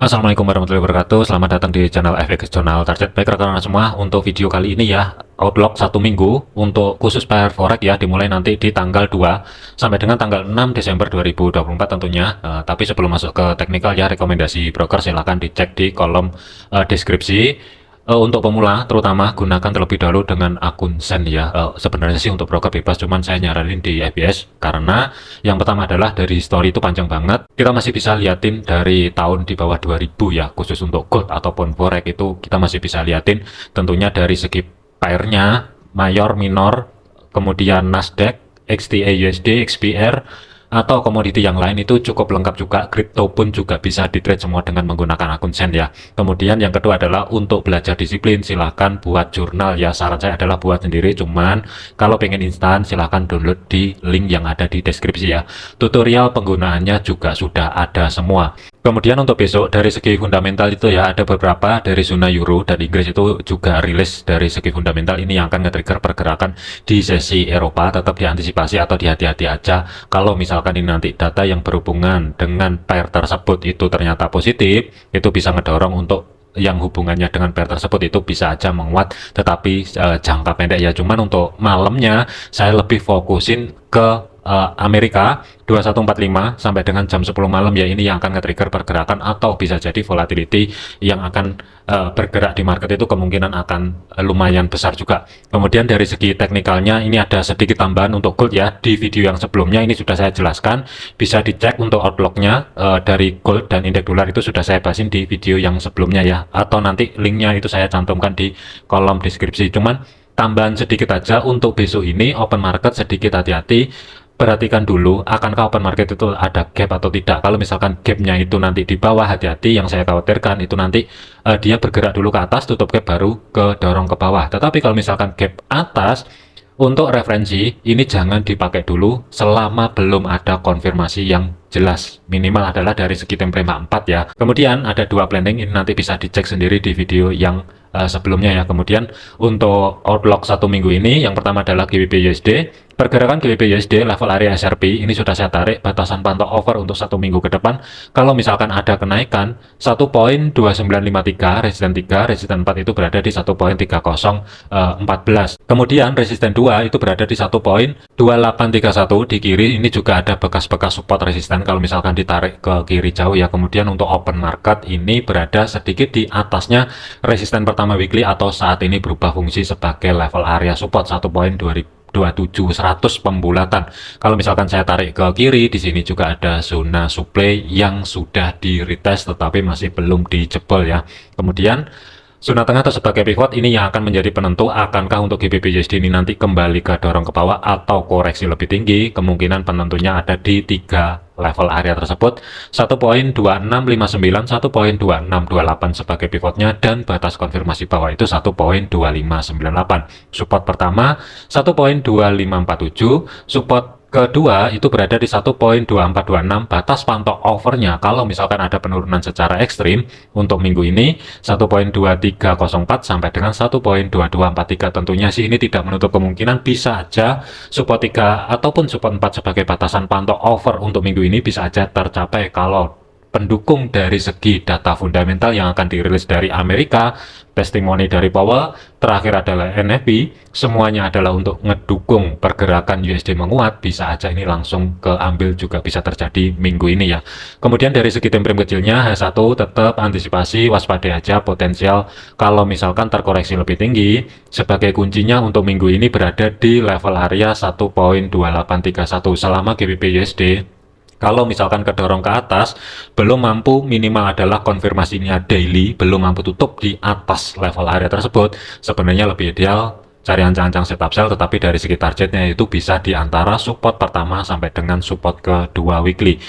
Assalamualaikum warahmatullahi wabarakatuh. Selamat datang di channel FX Journal Target. Baik rekan-rekan semua, untuk video kali ini ya, outlook 1 minggu untuk khusus pair forex ya, dimulai nanti di tanggal 2 sampai dengan tanggal 6 Desember 2024 tentunya. Tapi sebelum masuk ke teknikal ya, rekomendasi broker silahkan dicek di kolom deskripsi. Untuk pemula terutama gunakan terlebih dahulu dengan akun Sen ya. Sebenarnya sih untuk broker bebas, cuman saya nyaranin di FBS karena yang pertama adalah dari history itu panjang banget. Kita masih bisa liatin dari tahun di bawah 2000 ya, khusus untuk gold ataupun forex itu kita masih bisa liatin tentunya dari segi pairnya, mayor, minor, kemudian Nasdaq, XTA USD, XPR, atau komoditi yang lain itu cukup lengkap juga. Kripto pun juga bisa di trade semua dengan menggunakan akun Sen ya. Kemudian yang kedua adalah untuk belajar disiplin, silahkan buat jurnal ya. Saran saya adalah buat sendiri, cuman kalau pengen instan silahkan download di link yang ada di deskripsi ya. Tutorial penggunaannya juga sudah ada semua. Kemudian untuk besok dari segi fundamental itu ya, ada beberapa dari zona euro dan Inggris itu juga rilis dari segi fundamental. Ini yang akan nge-trigger pergerakan di sesi Eropa. Tetap diantisipasi atau dihati-hati aja kalau misalkan ini nanti data yang berhubungan dengan pair tersebut itu ternyata positif, itu bisa ngedorong untuk yang hubungannya dengan pair tersebut itu bisa aja menguat, tetapi jangka pendek ya. Cuman untuk malamnya saya lebih fokusin ke Amerika 2145 sampai dengan jam 10 malam ya. Ini yang akan nge-trigger pergerakan atau bisa jadi volatility yang akan bergerak di market itu kemungkinan akan lumayan besar juga. Kemudian dari segi teknikalnya ini ada sedikit tambahan untuk gold ya. Di video yang sebelumnya ini sudah saya jelaskan, bisa dicek untuk outlooknya dari gold dan indeks dolar itu sudah saya bahasin di video yang sebelumnya ya, atau nanti linknya itu saya cantumkan di kolom deskripsi. Cuman tambahan sedikit aja untuk besok ini open market, sedikit hati-hati. Perhatikan dulu, akankah open market itu ada gap atau tidak. Kalau misalkan gapnya itu nanti di bawah, hati-hati. Yang saya khawatirkan itu nanti dia bergerak dulu ke atas, tutup gap baru ke dorong ke bawah. Tetapi kalau misalkan gap atas, untuk referensi ini jangan dipakai dulu selama belum ada konfirmasi yang jelas. Minimal adalah dari segi time frame 4 ya. Kemudian ada dua planning, ini nanti bisa dicek sendiri di video yang sebelumnya ya. Kemudian untuk outlook 1 minggu ini, yang pertama adalah GBP USD. Pergerakan GBP USD level area SRP ini sudah saya tarik batasan pantau over untuk 1 minggu ke depan. Kalau misalkan ada kenaikan 1.2953 resisten 3, resisten 4 itu berada di 1.3014. Kemudian resisten 2 itu berada di 1.2831 di kiri. Ini juga ada bekas-bekas support resisten kalau misalkan ditarik ke kiri jauh ya. Kemudian untuk open market ini berada sedikit di atasnya resisten pertama weekly atau saat ini berubah fungsi sebagai level area support 1.2700 pembulatan. Kalau misalkan saya tarik ke kiri, di sini juga ada zona supply yang sudah di retest tetapi masih belum dijebol ya. Kemudian zona tengah atau sebagai pivot ini yang akan menjadi penentu akankah untuk GBP USD ini nanti kembali ke dorong ke bawah atau koreksi lebih tinggi. Kemungkinan penentunya ada di 3 level area tersebut, 1.2659, 1.2628 sebagai pivotnya, dan batas konfirmasi bawah itu 1.2598. Support pertama 1.2547, support kedua itu berada di 1.2426. Batas pantau overnya kalau misalkan ada penurunan secara ekstrim untuk minggu ini 1.2304 sampai dengan 1.2243. Tentunya sih ini tidak menutup kemungkinan bisa aja support 3 ataupun support 4 sebagai batasan pantau over untuk minggu ini bisa aja tercapai kalau pendukung dari segi data fundamental yang akan dirilis dari Amerika, testimoni dari Powell, terakhir adalah NFP, semuanya adalah untuk ngedukung pergerakan USD menguat. Bisa aja ini langsung keambil juga bisa terjadi minggu ini ya. Kemudian dari segi time frame kecilnya, H1 tetap antisipasi, waspadai aja potensial kalau misalkan terkoreksi lebih tinggi. Sebagai kuncinya untuk minggu ini berada di level area 1.2831 selama GBP USD. Kalau misalkan kedorong ke atas, belum mampu, minimal adalah konfirmasinya daily, belum mampu tutup di atas level area tersebut, sebenarnya lebih ideal cari ancang-ancang setup sell, tetapi dari segi targetnya itu bisa di antara support pertama sampai dengan support kedua weekly.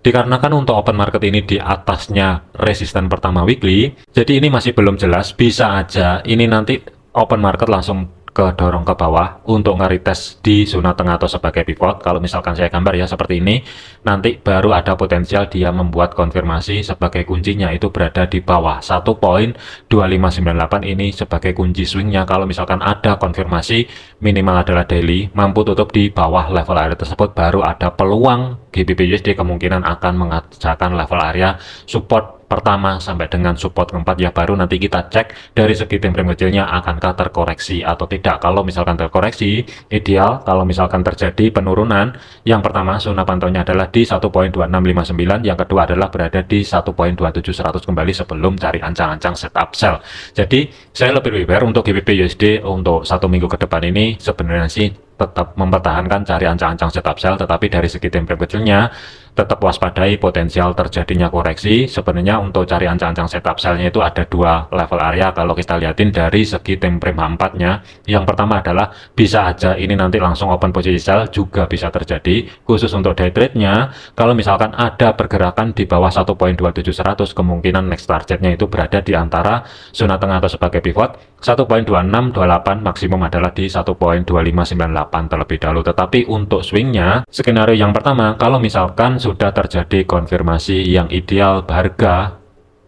Dikarenakan untuk open market ini di atasnya resisten pertama weekly, jadi ini masih belum jelas, bisa aja ini nanti open market langsung ke dorong ke bawah untuk nge-retest di zona tengah atau sebagai pivot. Kalau misalkan saya gambar ya seperti ini, nanti baru ada potensial dia membuat konfirmasi sebagai kuncinya itu berada di bawah 1.2598. Ini sebagai kunci swingnya. Kalau misalkan ada konfirmasi minimal adalah daily mampu tutup di bawah level area tersebut, baru ada peluang GBP USD kemungkinan akan mengajarkan level area support pertama sampai dengan support keempat ya, baru nanti kita cek dari segi time frame kecilnya akankah terkoreksi atau tidak. Kalau misalkan terkoreksi, ideal kalau misalkan terjadi penurunan, yang pertama zona pantaunya adalah di 1.2659, yang kedua adalah berada di 1.27100 kembali sebelum cari ancang-ancang setup sell. Jadi saya lebih prepare untuk GBP USD untuk 1 minggu ke depan ini sebenarnya sih tetap mempertahankan cari ancang-ancang setup sell, tetapi dari segi time frame kecilnya tetap waspadai potensial terjadinya koreksi. Sebenarnya untuk cari ancang-ancang setup sell-nya itu ada dua level area kalau kita lihatin dari segi time frame H4-nya. Yang pertama adalah bisa aja ini nanti langsung open posisi sell, juga bisa terjadi. Khusus untuk day trade-nya, kalau misalkan ada pergerakan di bawah 1.27100, kemungkinan next targetnya itu berada di antara zona tengah atau sebagai pivot 1.2628, maksimum adalah di 1.2598 terlebih dahulu. Tetapi untuk swingnya, skenario yang pertama, kalau misalkan sudah terjadi konfirmasi yang ideal harga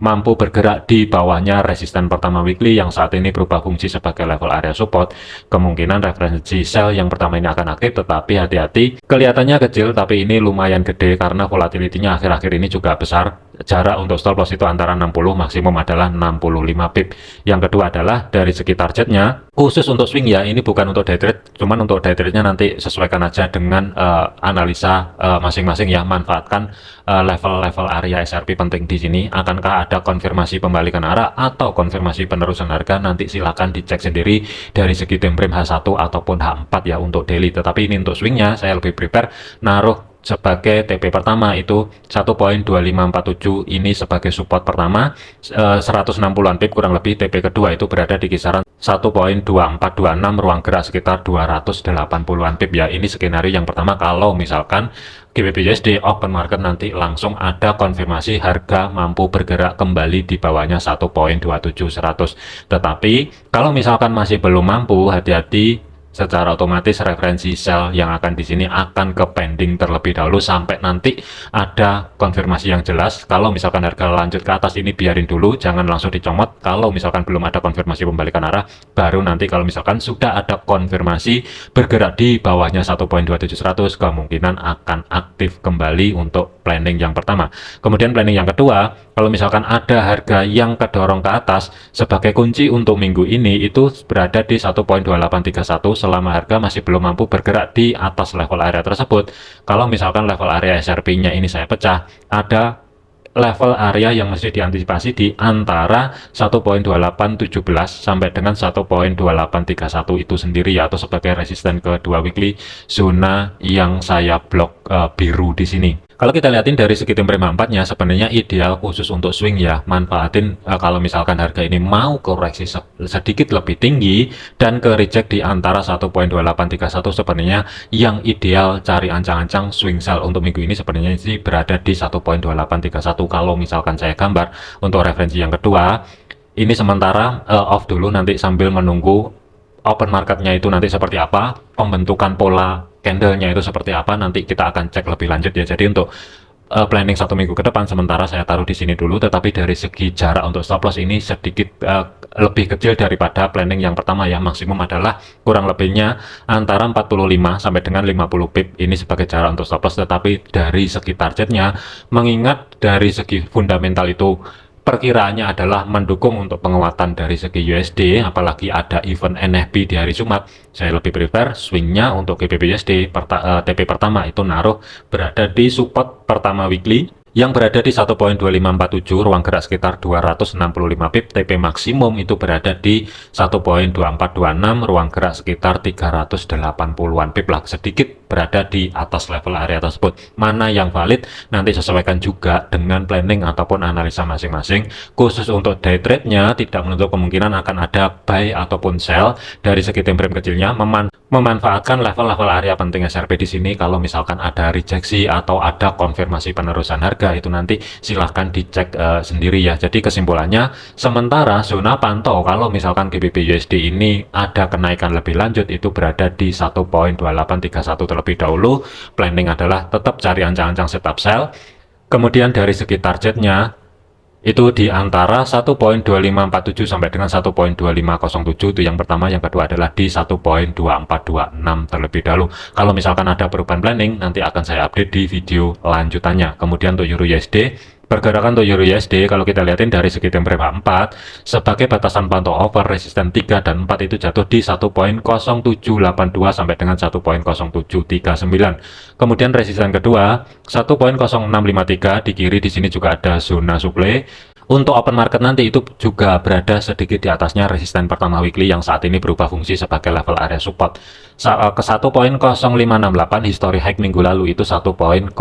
mampu bergerak di bawahnya resisten pertama weekly yang saat ini berubah fungsi sebagai level area support, kemungkinan referensi sell yang pertama ini akan aktif. Tetapi hati-hati, kelihatannya kecil tapi ini lumayan gede karena volatility-nya akhir-akhir ini juga besar. Jarak untuk stop loss itu antara 60, maksimum adalah 65 pip. Yang kedua adalah dari segi targetnya, khusus untuk swing ya, ini bukan untuk day trade, cuman untuk day trade-nya nanti sesuaikan aja dengan analisa masing-masing ya. Manfaatkan level-level area SRP penting di sini. Akankah ada konfirmasi pembalikan arah atau konfirmasi penerusan harga, nanti silakan dicek sendiri dari segi time frame H1 ataupun H4 ya untuk daily. Tetapi ini untuk swingnya saya lebih prepare naruh sebagai TP pertama itu 1.2547, ini sebagai support pertama 160-an pip kurang lebih. TP kedua itu berada di kisaran 1.2426, ruang gerak sekitar 280-an pip ya. Ini skenario yang pertama kalau misalkan GBP USD open market nanti langsung ada konfirmasi harga mampu bergerak kembali di bawahnya 1.27100. Tetapi kalau misalkan masih belum mampu, hati-hati, secara otomatis referensi sell yang akan di sini akan ke pending terlebih dahulu sampai nanti ada konfirmasi yang jelas. Kalau misalkan harga lanjut ke atas, ini biarin dulu, jangan langsung dicomot. Kalau misalkan belum ada konfirmasi pembalikan arah, baru nanti kalau misalkan sudah ada konfirmasi bergerak di bawahnya 1.27100, kemungkinan akan aktif kembali untuk planning yang pertama. Kemudian planning yang kedua, kalau misalkan ada harga yang kedorong ke atas, sebagai kunci untuk minggu ini itu berada di 1.2831 selama harga masih belum mampu bergerak di atas level area tersebut. Kalau misalkan level area SRP-nya ini saya pecah, ada level area yang mesti diantisipasi di antara 1.2817 sampai dengan 1.2831 itu sendiri ya, atau sebagai resisten kedua weekly, zona yang saya blok biru di sini. Kalau kita lihatin dari segi time frame 4-nya, sebenarnya ideal khusus untuk swing ya, manfaatin kalau misalkan harga ini mau koreksi sedikit lebih tinggi dan ke reject di antara 1.2831, sebenarnya yang ideal cari ancang-ancang swing sell untuk minggu ini sebenarnya sih berada di 1.2831. Kalau misalkan saya gambar untuk referensi yang kedua, ini sementara off dulu, nanti sambil menunggu open marketnya itu nanti seperti apa, pembentukan pola candlenya itu seperti apa, nanti kita akan cek lebih lanjut ya. Jadi untuk planning 1 minggu ke depan sementara saya taruh di sini dulu. Tetapi dari segi jarak untuk stop loss ini sedikit lebih kecil daripada planning yang pertama ya. Maksimum adalah kurang lebihnya antara 45 sampai dengan 50 pip ini sebagai jarak untuk stop loss. Tetapi dari segi targetnya, mengingat dari segi fundamental itu perkiraannya adalah mendukung untuk penguatan dari segi USD, apalagi ada event NFP di hari Jumat, saya lebih prefer swingnya untuk GBP USD TP pertama itu naruh berada di support pertama weekly yang berada di 1.2547, ruang gerak sekitar 265 pip. TP maksimum itu berada di 1.2426, ruang gerak sekitar 380-an pip lah, sedikit berada di atas level area tersebut. Mana yang valid nanti sesuaikan juga dengan planning ataupun analisa masing-masing. Khusus untuk day trade-nya tidak menutup kemungkinan akan ada buy ataupun sell. Dari segi time frame kecilnya memanfaatkan level-level area penting SRP di sini. Kalau misalkan ada rejeksi atau ada konfirmasi penerusan harga, itu nanti silahkan dicek sendiri ya. Jadi kesimpulannya, sementara zona pantau kalau misalkan GBP USD ini ada kenaikan lebih lanjut itu berada di 1.2831 terlebih dahulu. Planning adalah tetap cari ancang-ancang setup sell. Kemudian dari segi targetnya itu di antara 1.2547 sampai dengan 1.2507, itu yang pertama. Yang kedua adalah di 1.2426 terlebih dahulu. Kalau misalkan ada perubahan planning, nanti akan saya update di video lanjutannya. Kemudian untuk Euro USD, Pergerakan untuk Euro USD kalau kita lihatin dari segi time frame 4 sebagai batasan pantau over resisten 3 dan 4 itu jatuh di 1.0782 sampai dengan 1.0739. Kemudian resisten kedua 1.0653 di kiri, di sini juga ada zona supply. Untuk open market nanti itu juga berada sedikit di atasnya resisten pertama weekly yang saat ini berubah fungsi sebagai level area support. Ke 1.0568 history high minggu lalu itu 1.0596.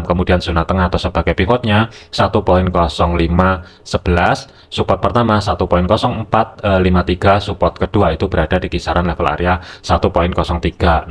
Kemudian zona tengah atau sebagai pivotnya 1.0511. Support pertama 1.0453, support kedua itu berada di kisaran level area 1.0368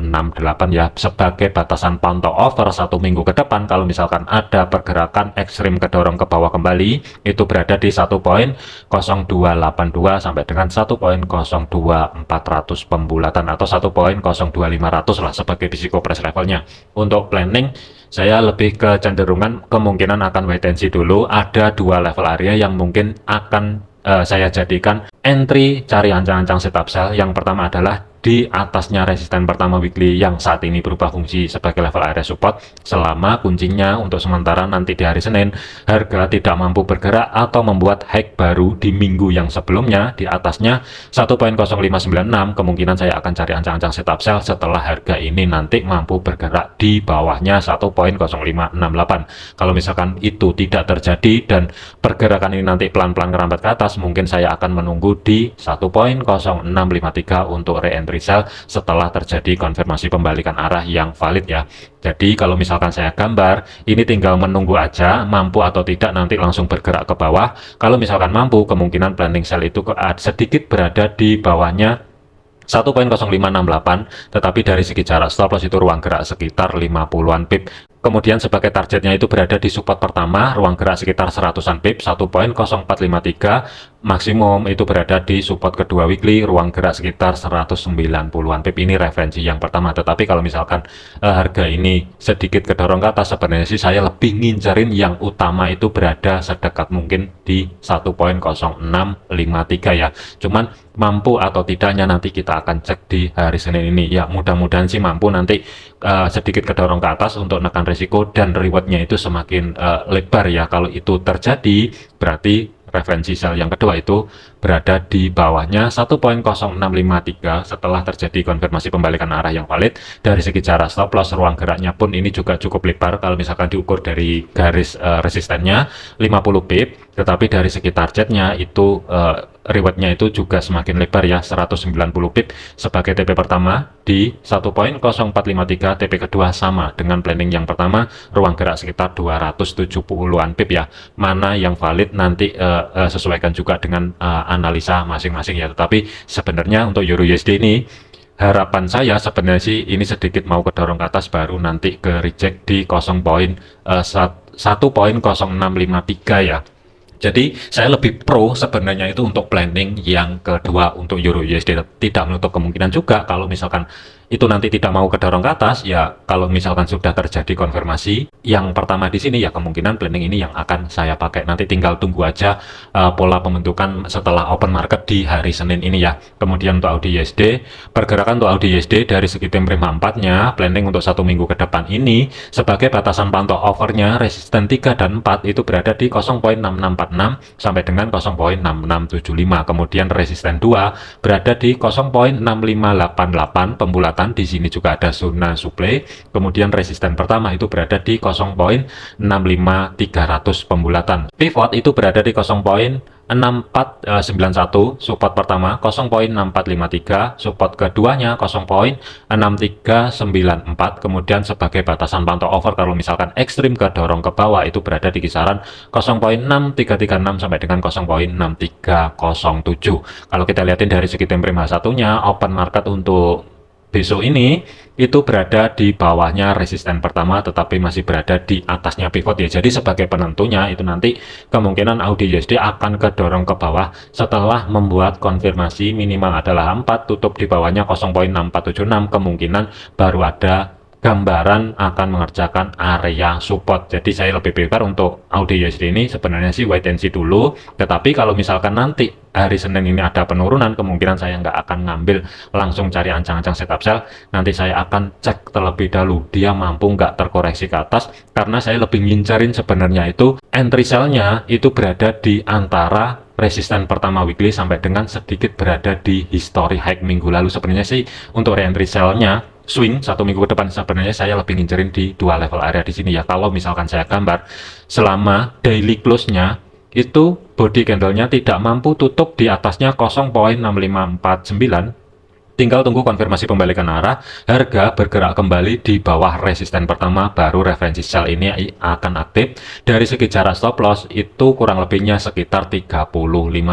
ya, sebagai batasan pantau over satu minggu ke depan. Kalau misalkan ada pergerakan ekstrim kedorong ke bawah kembali, itu berada di 1.0282 sampai dengan 1.02400 pembulatan atau 1.02500 lah sebagai psiko price levelnya. Untuk planning saya lebih ke cenderungan kemungkinan akan wait and see dulu. Ada dua level area yang mungkin akan saya jadikan entry cari ancang-ancang setup sell. Yang pertama adalah di atasnya resisten pertama weekly yang saat ini berubah fungsi sebagai level area support, selama kuncinya untuk sementara nanti di hari Senin harga tidak mampu bergerak atau membuat high baru di minggu yang sebelumnya di atasnya 1.0596. kemungkinan saya akan cari ancang-ancang setup sell setelah harga ini nanti mampu bergerak di bawahnya 1.0568. Kalau misalkan itu tidak terjadi dan pergerakan ini nanti pelan-pelan merambat ke atas, mungkin saya akan menunggu di 1.0653 untuk re-entry sell setelah terjadi konfirmasi pembalikan arah yang valid ya. Jadi kalau misalkan saya gambar, ini tinggal menunggu aja mampu atau tidak nanti langsung bergerak ke bawah. Kalau misalkan mampu, kemungkinan planning sell itu sedikit berada di bawahnya 1.0568, tetapi dari segi jarak stop loss itu ruang gerak sekitar 50-an pip. Kemudian sebagai targetnya itu berada di support pertama, ruang gerak sekitar 100-an pip, 1.0453. Maksimum itu berada di support kedua weekly, ruang gerak sekitar 190-an pip. Ini referensi yang pertama. Tetapi kalau misalkan harga ini sedikit kedorong ke atas, sebenarnya sih saya lebih ngincerin yang utama itu berada sedekat mungkin di 1.0653 ya. Cuman mampu atau tidaknya nanti kita akan cek di hari Senin ini ya. Mudah-mudahan sih mampu nanti sedikit kedorong ke atas untuk menekan risiko dan rewardnya itu semakin lebar ya. Kalau itu terjadi berarti referensi sell yang kedua itu berada di bawahnya 1.0653 setelah terjadi konfirmasi pembalikan arah yang valid. Dari segi jarak stop loss, ruang geraknya pun ini juga cukup lebar kalau misalkan diukur dari garis resistennya 50 pip, tetapi dari segi targetnya itu rewardnya itu juga semakin lebar ya, 190 pip sebagai TP pertama di 1.0453, TP kedua sama dengan planning yang pertama, ruang gerak sekitar 270-an pip ya. Mana yang valid nanti sesuaikan juga dengan analisa masing-masing ya. Tetapi sebenarnya untuk Euro USD ini harapan saya sebenarnya sih ini sedikit mau kedorong ke atas baru nanti ke reject di 1.0653 ya. Jadi saya lebih pro sebenarnya itu untuk planning yang kedua untuk Euro USD. Tidak menutup kemungkinan juga kalau misalkan itu nanti tidak mau kedorong ke atas ya. Kalau misalkan sudah terjadi konfirmasi yang pertama di sini ya, kemungkinan planning ini yang akan saya pakai. Nanti tinggal tunggu aja pola pembentukan setelah open market di hari Senin ini ya. Kemudian untuk AUD USD, pergerakan untuk AUD USD dari segi time frame 4-nya planning untuk satu minggu ke depan ini sebagai batasan pantau overnya resisten 3 dan 4 itu berada di 0.6646 sampai dengan 0.6675. Kemudian resisten 2 berada di 0.6588 pembulatan. Di sini juga ada zona supply. Kemudian resisten pertama itu berada di 0.65300 pembulatan. Pivot itu berada di 0.6491, support pertama 0.6453, support keduanya 0.6394. kemudian sebagai batasan pantau over kalau misalkan ekstrim kedorong ke bawah itu berada di kisaran 0.6336 sampai dengan 0.6307. Kalau kita lihatin dari segi time frame H1-nya, open market untuk besok ini itu berada di bawahnya resisten pertama tetapi masih berada di atasnya pivot ya. Jadi sebagai penentunya itu nanti kemungkinan AUD USD akan kedorong ke bawah setelah membuat konfirmasi minimal adalah 4, tutup di bawahnya 0.6476, kemungkinan baru ada gambaran akan mengerjakan area support. Jadi saya lebih prefer untuk AUD USD ini sebenarnya sih wait and see dulu. Tetapi kalau misalkan nanti hari Senin ini ada penurunan, kemungkinan saya nggak akan ngambil langsung cari ancang-ancang setup sell. Nanti saya akan cek terlebih dahulu dia mampu nggak terkoreksi ke atas, karena saya lebih ngincarin sebenarnya itu entry sell-nya itu berada di antara resisten pertama weekly sampai dengan sedikit berada di history high minggu lalu. Sebenarnya sih untuk re-entry sell-nya swing 1 minggu ke depan sebenarnya saya lebih ngincerin di 2 level area di sini ya. Kalau misalkan saya gambar selama daily close-nya itu body candle-nya tidak mampu tutup di atasnya 0.6549, tinggal tunggu konfirmasi pembalikan arah, harga bergerak kembali di bawah resisten pertama, baru referensi sell ini akan aktif. Dari segi jarak stop loss itu kurang lebihnya sekitar 35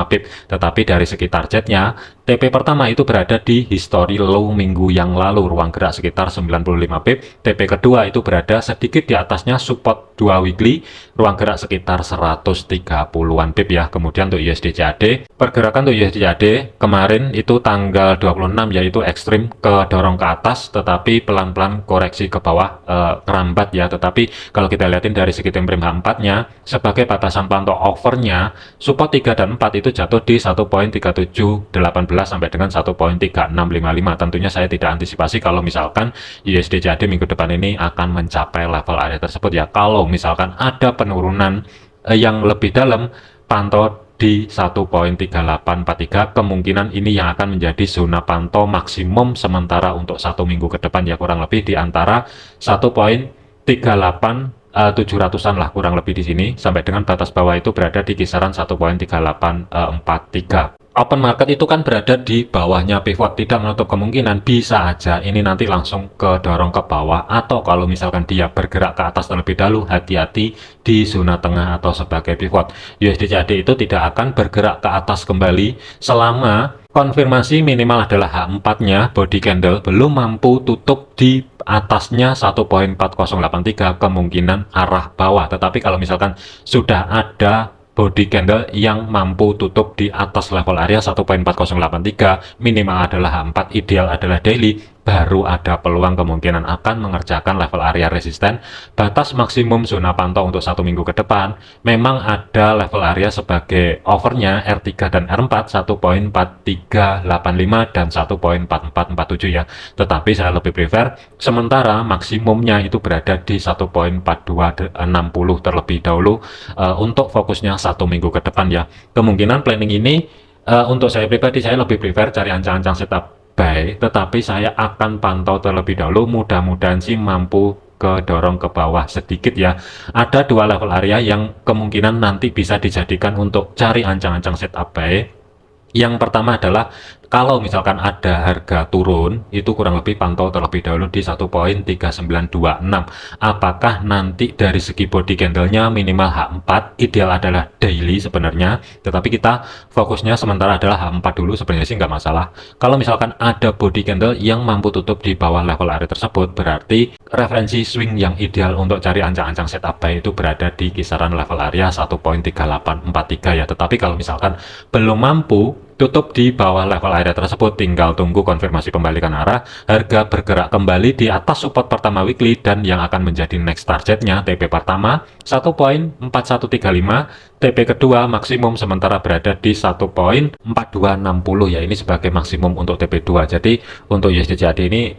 pip, tetapi dari segi targetnya TP pertama itu berada di history low minggu yang lalu, ruang gerak sekitar 95 pip. TP kedua itu berada sedikit di atasnya support 2 weekly, ruang gerak sekitar 130-an pip ya. Kemudian untuk USD CAD, pergerakan untuk USD CAD kemarin itu tanggal 26 yaitu ekstrim ke dorong ke atas, tetapi pelan-pelan koreksi ke bawah, kerambat ya. Tetapi kalau kita lihatin dari segi time frame H4 nya sebagai batasan pantau overnya, support 3 dan 4 itu jatuh di 1.3718 sampai dengan 1.3655. Tentunya saya tidak antisipasi kalau misalkan USD CAD minggu depan ini akan mencapai level area tersebut ya. Kalau misalkan ada penurunan yang lebih dalam, pantau di 1.3843, kemungkinan ini yang akan menjadi zona pantau maksimum sementara untuk 1 minggu ke depan ya, kurang lebih di antara 1.38 700-an lah kurang lebih di sini, sampai dengan batas bawah itu berada di kisaran 1.3843. Open market itu kan berada di bawahnya pivot, tidak menutup kemungkinan bisa aja ini nanti langsung ke dorong ke bawah, atau kalau misalkan dia bergerak ke atas terlebih dahulu, hati-hati di zona tengah atau sebagai pivot. USD CAD itu tidak akan bergerak ke atas kembali selama konfirmasi minimal adalah H4 nya body candle belum mampu tutup di atasnya 1.4083, kemungkinan arah bawah. Tetapi kalau misalkan sudah ada body candle yang mampu tutup di atas level area 1.4083, minimal adalah H4, ideal adalah daily, baru ada peluang kemungkinan akan mengerjakan level area resisten. Batas maksimum zona pantau untuk 1 minggu ke depan memang ada level area sebagai overnya R3 dan R4 1.4385 dan 1.4447 ya. Tetapi saya lebih prefer sementara maksimumnya itu berada di 1.4260 terlebih dahulu, untuk fokusnya 1 minggu ke depan ya. Kemungkinan planning ini untuk saya pribadi saya lebih prefer cari ancang-ancang setup buy, tetapi saya akan pantau terlebih dahulu, mudah-mudahan sih mampu ke dorong ke bawah sedikit ya. Ada 2 level area yang kemungkinan nanti bisa dijadikan untuk cari ancang-ancang setup buy. Yang pertama adalah kalau misalkan ada harga turun, itu kurang lebih pantau terlebih dahulu di 1.3926. Apakah nanti dari segi body candle-nya minimal H4, ideal adalah daily sebenarnya, tetapi kita fokusnya sementara adalah H4 dulu, sebenarnya sih nggak masalah. Kalau misalkan ada body candle yang mampu tutup di bawah level area tersebut, berarti referensi swing yang ideal untuk cari ancang-ancang setup buy itu berada di kisaran level area 1.3843 ya. Tetapi kalau misalkan belum mampu tutup di bawah level area tersebut, tinggal tunggu konfirmasi pembalikan arah, harga bergerak kembali di atas support pertama weekly, dan yang akan menjadi next targetnya TP pertama 1.4135, TP kedua maksimum sementara berada di 1.4260 ya, ini sebagai maksimum untuk TP2. Jadi untuk USD CAD ini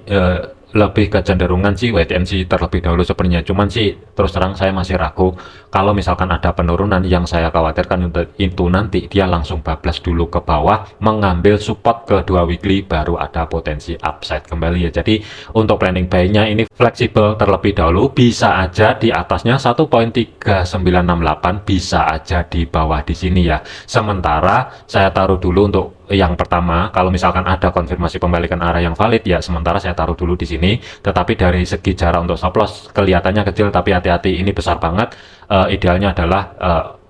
lebih kecenderungan sih wait and see terlebih dahulu sebenarnya. Cuman sih terus terang saya masih ragu kalau misalkan ada penurunan, yang saya khawatirkan untuk itu nanti dia langsung bablas dulu ke bawah mengambil support ke 2 weekly, baru ada potensi upside kembali ya. Jadi untuk planning buy-nya ini fleksibel terlebih dahulu, bisa aja di atasnya 1.3968, bisa aja di bawah di sini ya. Sementara saya taruh dulu untuk yang pertama, kalau misalkan ada konfirmasi pembalikan arah yang valid ya, sementara saya taruh dulu di sini. Tetapi dari segi jarak untuk stop loss kelihatannya kecil, tapi hati-hati ini besar banget. Idealnya adalah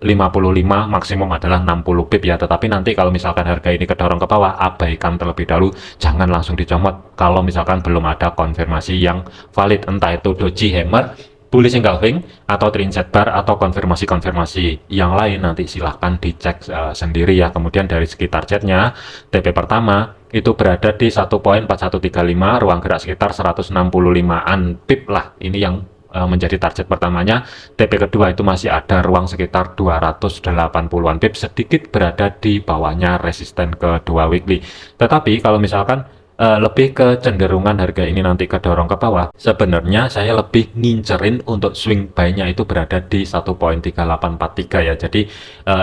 55, maksimum adalah 60 pip ya. Tetapi nanti kalau misalkan harga ini kedorong ke bawah, abaikan terlebih dahulu, jangan langsung dicomot kalau misalkan belum ada konfirmasi yang valid, entah itu doji hammer, bullish engulfing, atau trinset bar, atau konfirmasi-konfirmasi yang lain. Nanti silahkan dicek sendiri ya. Kemudian dari segi targetnya, TP pertama itu berada di 1.4135, ruang gerak sekitar 165-an pip lah. Ini yang menjadi target pertamanya. TP kedua itu masih ada ruang sekitar 280-an pip, sedikit berada di bawahnya resisten kedua weekly. Tetapi kalau misalkan lebih ke cenderungan harga ini nanti kedorong ke bawah, sebenarnya saya lebih ngincerin untuk swing buy-nya itu berada di 1.3843 ya. Jadi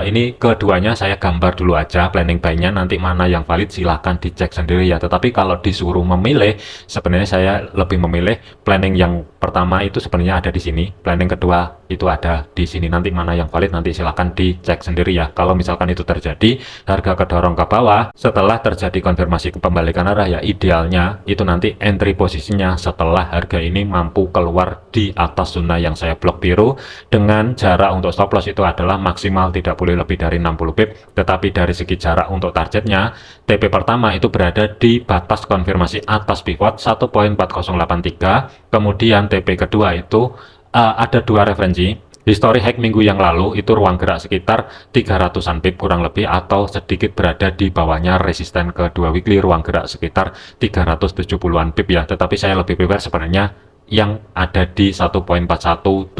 ini keduanya saya gambar dulu aja planning buy-nya, nanti mana yang valid silahkan dicek sendiri ya. Tetapi kalau disuruh memilih, sebenarnya saya lebih memilih planning yang pertama itu sebenarnya ada di sini, planning kedua itu ada di sini. Nanti mana yang valid nanti silahkan dicek sendiri ya. Kalau misalkan itu terjadi harga kedorong ke bawah setelah terjadi konfirmasi pembalikan arah ya, idealnya itu nanti entry posisinya setelah harga ini mampu keluar di atas zona yang saya blok biru, dengan jarak untuk stop loss itu adalah maksimal tidak boleh lebih dari 60 pip. Tetapi dari segi jarak untuk targetnya, TP pertama itu berada di batas konfirmasi atas pivot 1.4083, kemudian TP kedua itu ada dua referensi. History hack minggu yang lalu itu ruang gerak sekitar 300-an pip kurang lebih, atau sedikit berada di bawahnya resisten kedua weekly, ruang gerak sekitar 370-an pip ya. Tetapi saya lebih prefer sebenarnya yang ada di 1.4176,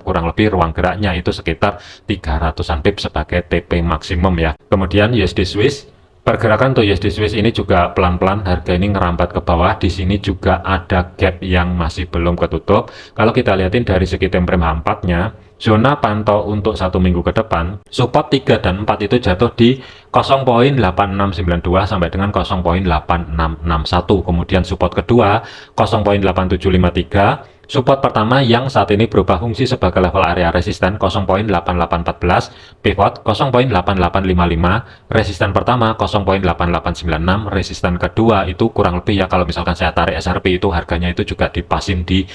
kurang lebih ruang geraknya itu sekitar 300-an pip sebagai TP maksimum ya. Kemudian USD Swiss, pergerakan untuk USD Swiss ini juga pelan-pelan harga ini ngerambat ke bawah. Di sini juga ada gap yang masih belum ketutup. Kalau kita lihatin dari segi time frame H4-nya, zona pantau untuk satu minggu ke depan, support 3 dan 4 itu jatuh di 0.8692 sampai dengan 0.8661. Kemudian support kedua 0.8753. Support pertama yang saat ini berubah fungsi sebagai level area resisten 0.8814, pivot 0.8855, resisten pertama 0.8896, resisten kedua itu kurang lebih ya, kalau misalkan saya tarik SRP itu harganya itu juga dipasin di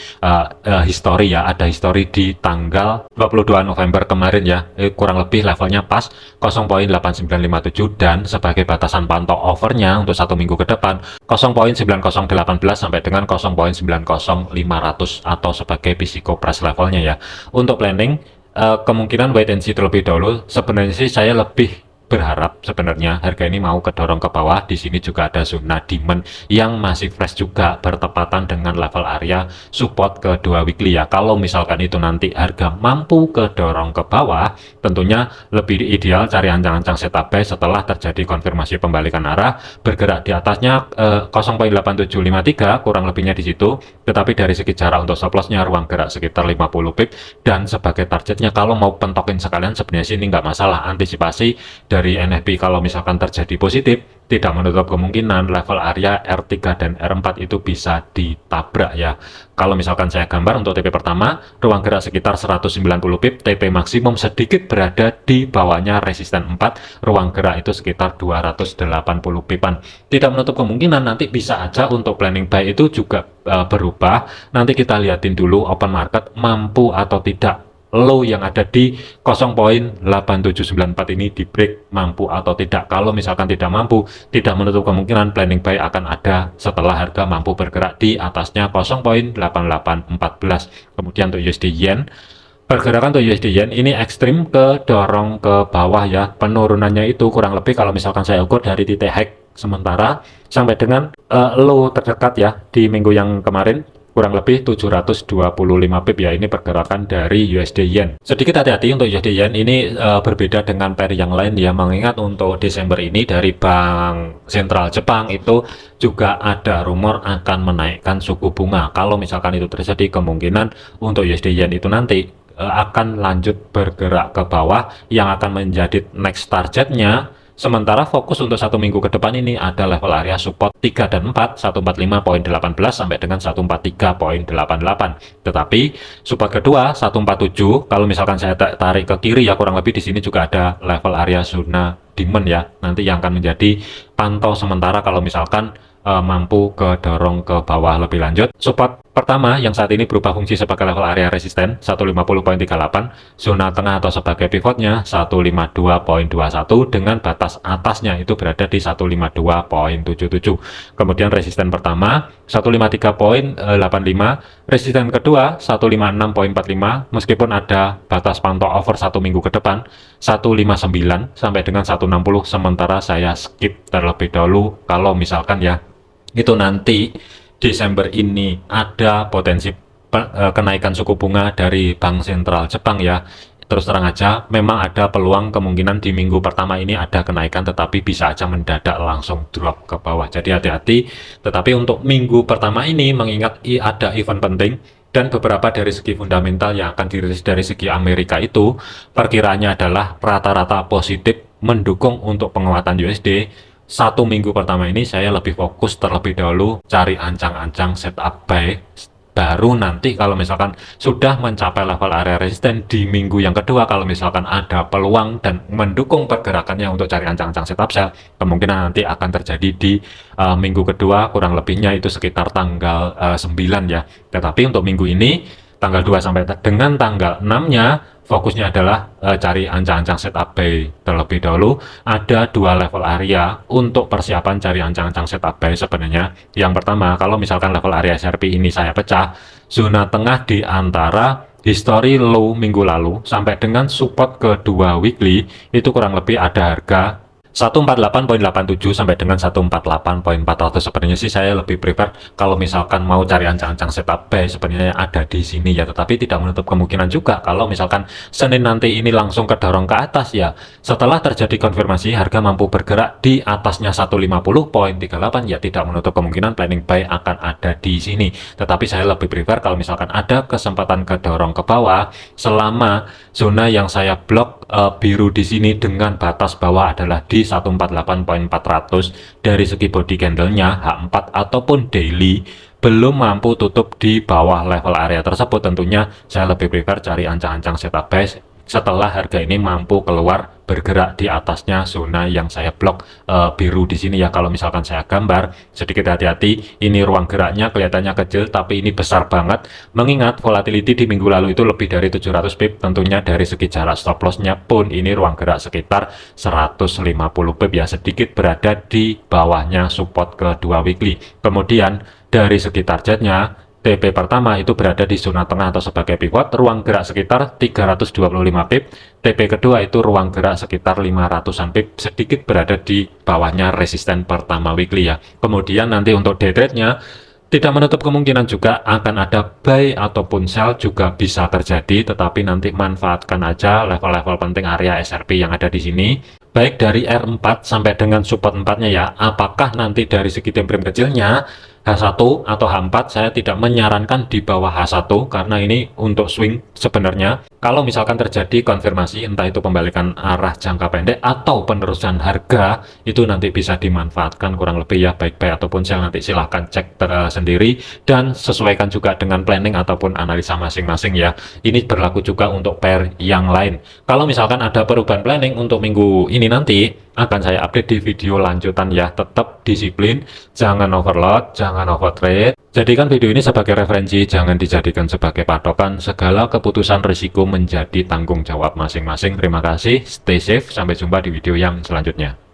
history ya, ada history di tanggal 22 November kemarin ya, kurang lebih levelnya pas 0.8957, dan sebagai batasan pantau overnya untuk satu minggu ke depan 0.9018 sampai dengan 0.90500 atau sebagai physical price levelnya ya. Untuk planning kemungkinan wait and see terlebih dahulu. Sebenarnya sih saya lebih berharap sebenarnya harga ini mau kedorong ke bawah. Di sini juga ada zona demand yang masih fresh juga, bertepatan dengan level area support kedua weekly ya. Kalau misalkan itu nanti harga mampu kedorong ke bawah, tentunya lebih ideal cari ancang-ancang setup buy setelah terjadi konfirmasi pembalikan arah, bergerak di atasnya 0.8753 kurang lebihnya di situ. Tetapi dari segi jarak untuk stop lossnya ruang gerak sekitar 50 pip, dan sebagai targetnya kalau mau pentokin sekalian sebenarnya sih ini nggak masalah. Antisipasi dari NFP kalau misalkan terjadi positif, tidak menutup kemungkinan level area R3 dan R4 itu bisa ditabrak ya. Kalau misalkan saya gambar untuk TP pertama, ruang gerak sekitar 190 pip, TP maksimum sedikit berada di bawahnya resisten 4, ruang gerak itu sekitar 280 pipan. Tidak menutup kemungkinan nanti bisa aja untuk planning buy itu juga berubah. Nanti kita lihatin dulu open market mampu atau tidak low yang ada di 0.8794 ini di break, mampu atau tidak. Kalau misalkan tidak mampu, tidak menutup kemungkinan planning buy akan ada setelah harga mampu bergerak di atasnya 0.8814. Kemudian untuk USD Yen, pergerakan untuk USD Yen ini ekstrim kedorong ke bawah ya. Penurunannya itu kurang lebih kalau misalkan saya ukur dari titik high sementara sampai dengan low terdekat ya di minggu yang kemarin, kurang lebih 725 pip ya. Ini pergerakan dari USD Yen. Sedikit hati-hati untuk USD Yen ini berbeda dengan pair yang lain ya, mengingat untuk Desember ini dari Bank Sentral Jepang itu juga ada rumor akan menaikkan suku bunga. Kalau misalkan itu terjadi, kemungkinan untuk USD Yen itu nanti akan lanjut bergerak ke bawah yang akan menjadi next targetnya. Sementara fokus untuk satu minggu ke depan ini ada level area support 3 dan 4, 145.18 sampai dengan 143.88. Tetapi support kedua 147, kalau misalkan saya tarik ke kiri ya, kurang lebih di sini juga ada level area zona demand ya. Nanti yang akan menjadi pantau sementara kalau misalkan mampu kedorong ke bawah lebih lanjut. Support pertama yang saat ini berubah fungsi sebagai level area resisten 150.38, zona tengah atau sebagai pivotnya 152.21, dengan batas atasnya itu berada di 152.77. Kemudian resisten pertama 153.85, resisten kedua 156.45, meskipun ada batas pantau over satu minggu ke depan 159 sampai dengan 160, sementara saya skip terlebih dahulu. Kalau misalkan ya itu nanti Desember ini ada potensi kenaikan suku bunga dari Bank Sentral Jepang ya. Terus terang aja, memang ada peluang kemungkinan di minggu pertama ini ada kenaikan, tetapi bisa aja mendadak langsung drop ke bawah. Jadi hati-hati. Tetapi untuk minggu pertama ini, mengingat ada event penting, dan beberapa dari segi fundamental yang akan dirilis dari segi Amerika itu, perkiraannya adalah rata-rata positif mendukung untuk penguatan USD. Satu minggu pertama ini saya lebih fokus terlebih dahulu cari ancang-ancang setup buy, baru nanti kalau misalkan sudah mencapai level area resisten di minggu yang kedua, kalau misalkan ada peluang dan mendukung pergerakannya untuk cari ancang-ancang setup sell, kemungkinan nanti akan terjadi di minggu kedua, kurang lebihnya itu sekitar tanggal 9 ya. Tetapi untuk minggu ini tanggal 2 sampai dengan tanggal 6-nya fokusnya adalah cari ancang-ancang setup buy terlebih dahulu. Ada dua level area untuk persiapan cari ancang-ancang setup buy sebenarnya. Yang pertama, kalau misalkan level area SRP ini saya pecah, zona tengah di antara history low minggu lalu sampai dengan support kedua weekly itu kurang lebih ada harga 148.87 sampai dengan 148.400. Sebenarnya sih saya lebih prefer kalau misalkan mau cari ancang-ancang setup buy sebenarnya ada di sini ya, tetapi tidak menutup kemungkinan juga kalau misalkan Senin nanti ini langsung kedorong ke atas ya, setelah terjadi konfirmasi harga mampu bergerak di atasnya 150.38 ya, tidak menutup kemungkinan planning buy akan ada di sini. Tetapi saya lebih prefer kalau misalkan ada kesempatan kedorong ke bawah, selama zona yang saya blok biru di sini dengan batas bawah adalah di 148.400 dari segi body candlenya H4 ataupun daily belum mampu tutup di bawah level area tersebut, tentunya saya lebih prefer cari ancang-ancang setup buy setelah harga ini mampu keluar bergerak di atasnya zona yang saya blok biru di sini ya. Kalau misalkan saya gambar sedikit hati-hati, ini ruang geraknya kelihatannya kecil tapi ini besar banget, mengingat volatility di minggu lalu itu lebih dari 700 pip. Tentunya dari segi jarak stop lossnya pun ini ruang gerak sekitar 150 pip ya, sedikit berada di bawahnya support kedua weekly. Kemudian dari segi targetnya, TP pertama itu berada di zona tengah atau sebagai pivot, ruang gerak sekitar 325 pip. TP kedua itu ruang gerak sekitar 500-an pip, sedikit berada di bawahnya resisten pertama weekly ya. Kemudian nanti untuk day trade-nya tidak menutup kemungkinan juga akan ada buy ataupun sell juga bisa terjadi, tetapi nanti manfaatkan aja level-level penting area SRP yang ada di sini. Baik dari R4 sampai dengan support 4-nya ya, apakah nanti dari segi time frame kecilnya H1 atau H4 saya tidak menyarankan di bawah H1 karena ini untuk swing sebenarnya. Kalau misalkan terjadi konfirmasi entah itu pembalikan arah jangka pendek atau penerusan harga, itu nanti bisa dimanfaatkan kurang lebih ya, baik buy ataupun sell nanti silahkan cek sendiri dan sesuaikan juga dengan planning ataupun analisa masing-masing ya. Ini berlaku juga untuk pair yang lain. Kalau misalkan ada perubahan planning untuk minggu ini nanti akan saya update di video lanjutan ya. Tetap disiplin, jangan overload, jangan overtrade. Jadikan video ini sebagai referensi, jangan dijadikan sebagai patokan. Segala keputusan risiko menjadi tanggung jawab masing-masing. Terima kasih, stay safe, sampai jumpa di video yang selanjutnya.